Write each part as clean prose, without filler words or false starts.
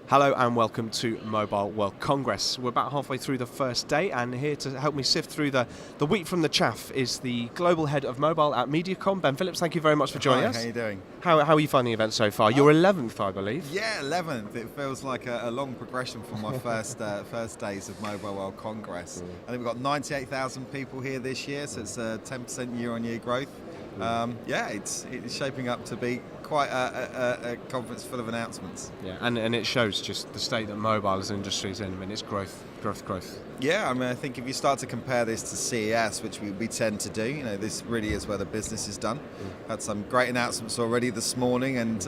Hello and welcome to Mobile World Congress. We're about halfway through the first day, and here to help me sift through the wheat from the chaff is the Global Head of Mobile at MediaCom, Ben Phillips. Thank you very much for joining us. How are you doing? How are you finding the event so far? You're 11th, I believe. Yeah, 11th. It feels like a long progression from my first days of Mobile World Congress. I think we've got 98,000 people here this year, so it's a 10% year-on-year growth. It's shaping up to be quite a conference full of announcements. Yeah, and it shows just the state that mobile as an industry is in. I mean, it's growth. Yeah, I mean, I think if you start to compare this to CES, which we tend to do, this really is where the business is done. Had some great announcements already this morning, and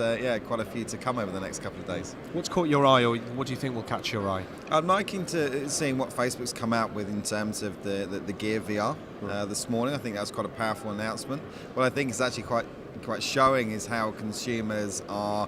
quite a few to come over the next couple of days. What's caught your eye, or what do you think will catch your eye? I'm liking to seeing what Facebook's come out with in terms of the Gear VR this morning. I think that's quite a powerful announcement. What I think is actually quite showing is how consumers are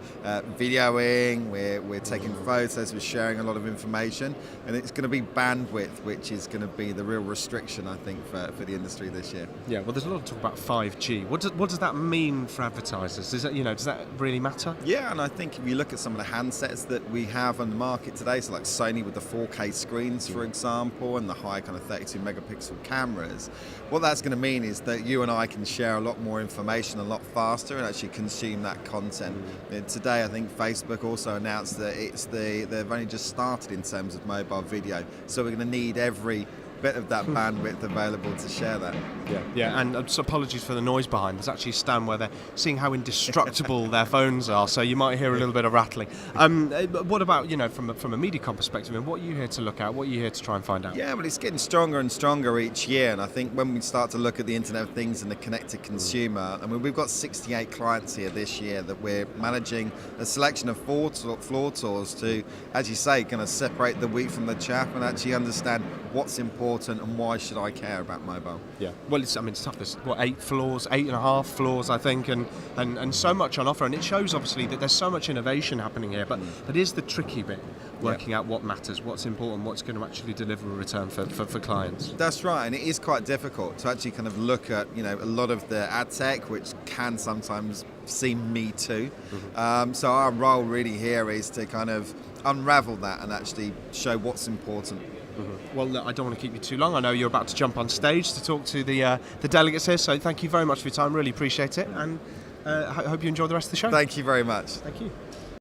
videoing, we're taking photos, we're sharing a lot of information, and it's going to be bandwidth which is going to be the real restriction, I think, for the industry this year. Yeah, well, there's a lot of talk about 5G. What does that mean for advertisers? Does that really matter? Yeah, and I think if you look at some of the handsets that we have on the market today, so like Sony with the 4K screens, for example, and the high kind of 32 megapixel cameras, what that's going to mean is that you and I can share a lot more information a lot faster and actually consume that content. Today, I think Facebook also announced that they've only just started in terms of mobile video, so we're going to need every bit of that bandwidth available to share that. Yeah, and so apologies for the noise behind. There's actually a stand where they're seeing how indestructible their phones are, so you might hear a little bit of rattling. What about, from a MediaCom perspective, and what are you here to look at? What are you here to try and find out? Yeah, well, it's getting stronger and stronger each year, and I think when we start to look at the Internet of Things and the connected consumer, I mean, we've got 68 clients here this year that we're managing a selection of floor tours to, as you say, kind of separate the wheat from the chaff and actually understand what's important and why should I care about mobile. Yeah, well, it's tough. There's 8.5 floors, I think, and so much on offer, and it shows obviously that there's so much innovation happening here, but that is the tricky bit, working out what matters, what's important, what's going to actually deliver a return for clients. That's right, and it is quite difficult to actually kind of look at a lot of the ad tech, which can sometimes seem me too. So our role really here is to kind of unravel that and actually show what's important. Well, look, I don't want to keep you too long. I know you're about to jump on stage to talk to the delegates here, so thank you very much for your time. Really appreciate it, and I hope you enjoy the rest of the show. Thank you very much. Thank you.